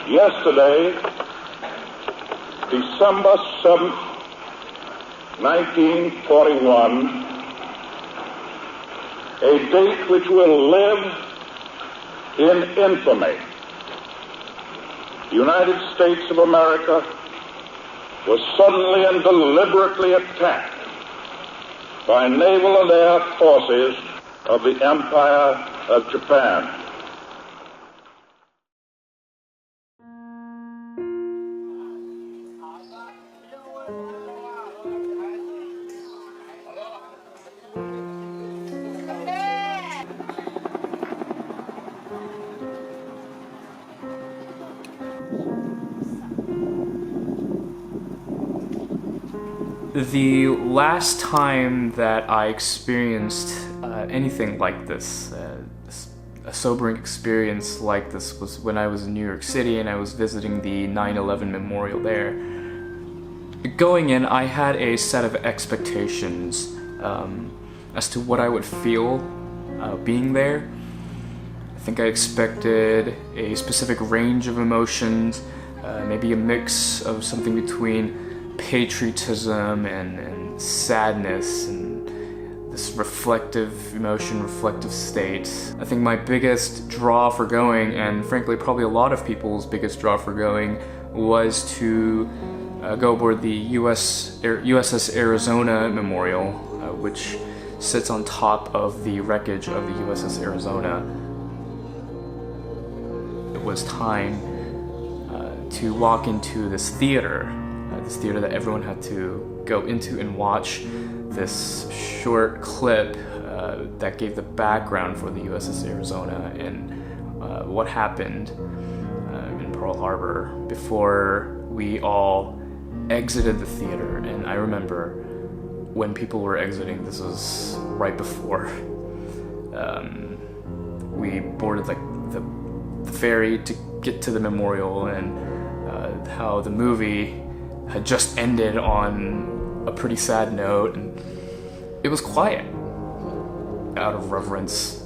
Yesterday, December 7th, 1941, a date which will live in infamy. The United States of America was suddenly and deliberately attacked by naval and air forces of the Empire of Japan. The last time that I experienced anything like this, a sobering experience like this, was when I was in New York City and I was visiting the 9/11 memorial there. Going in, I had a set of expectations as to what I would feel being there. I think I expected a specific range of emotions, maybe a mix of something between patriotism and sadness and this reflective emotion, reflective state. I think my biggest draw for going, and frankly probably a lot of people's biggest draw for going, was to go aboard the USS Arizona Memorial, which sits on top of the wreckage of the USS Arizona. It was time to walk into this theater that everyone had to go into and watch this short clip that gave the background for the USS Arizona and what happened in Pearl Harbor before we all exited the theater. And I remember when people were exiting, this was right before we boarded the ferry to get to the memorial, and how the movie had just ended on a pretty sad note, and it was quiet. Out of reverence,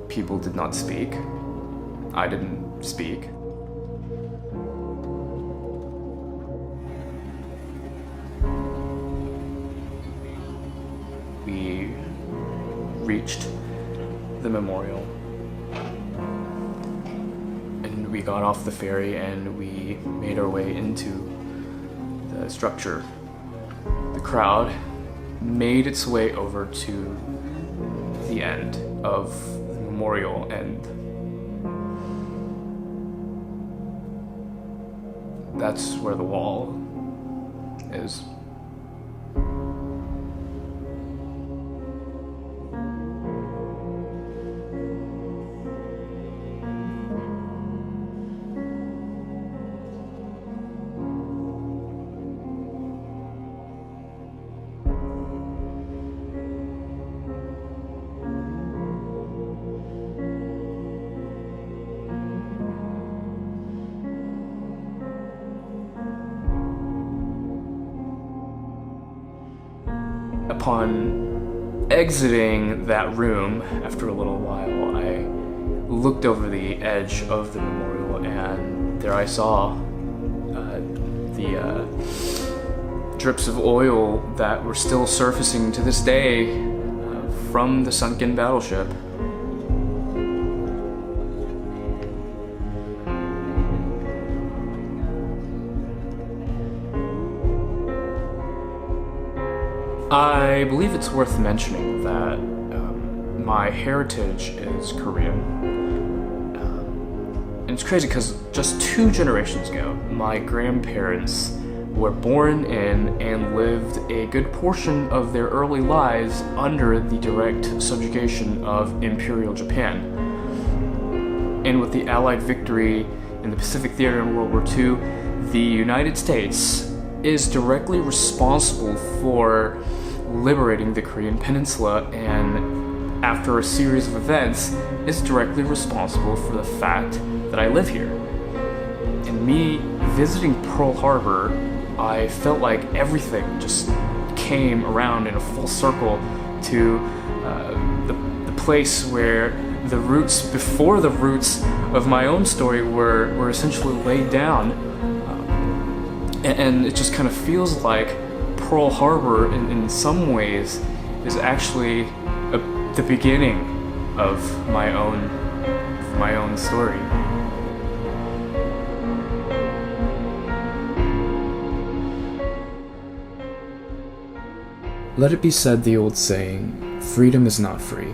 people did not speak. I didn't speak. We reached the memorial, and we got off the ferry and we made our way into the structure. The crowd made its way over to the end of the memorial, and that's where the wall is. Upon exiting that room, after a little while, I looked over the edge of the memorial, and there I saw the drips of oil that were still surfacing to this day from the sunken battleship. I believe it's worth mentioning that my heritage is Korean. And it's crazy because just 2 generations ago, my grandparents were born in and lived a good portion of their early lives under the direct subjugation of Imperial Japan. And with the Allied victory in the Pacific Theater in World War II, the United States is directly responsible for liberating the Korean Peninsula, and after a series of events is directly responsible for the fact that I live here. And me visiting Pearl Harbor, I felt like everything just came around in a full circle to the place where the roots before the roots of my own story were essentially laid down. And it just kind of feels like Pearl Harbor in some ways is actually the beginning of my own story. Let it be said the old saying, freedom is not free.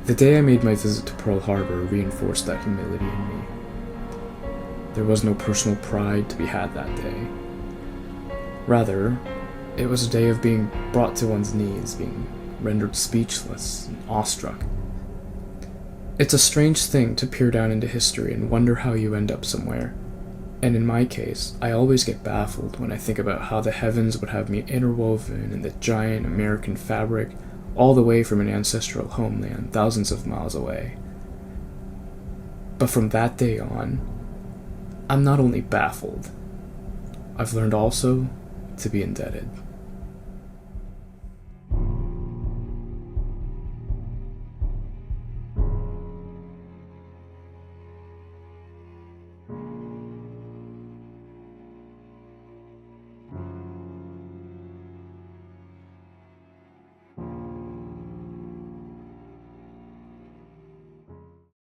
The day I made my visit to Pearl Harbor reinforced that humility in me. There was no personal pride to be had that day. Rather, it was a day of being brought to one's knees, being rendered speechless and awestruck. It's a strange thing to peer down into history and wonder how you end up somewhere. And in my case, I always get baffled when I think about how the heavens would have me interwoven in the giant American fabric all the way from an ancestral homeland thousands of miles away. But from that day on, I'm not only baffled, I've learned also to be indebted.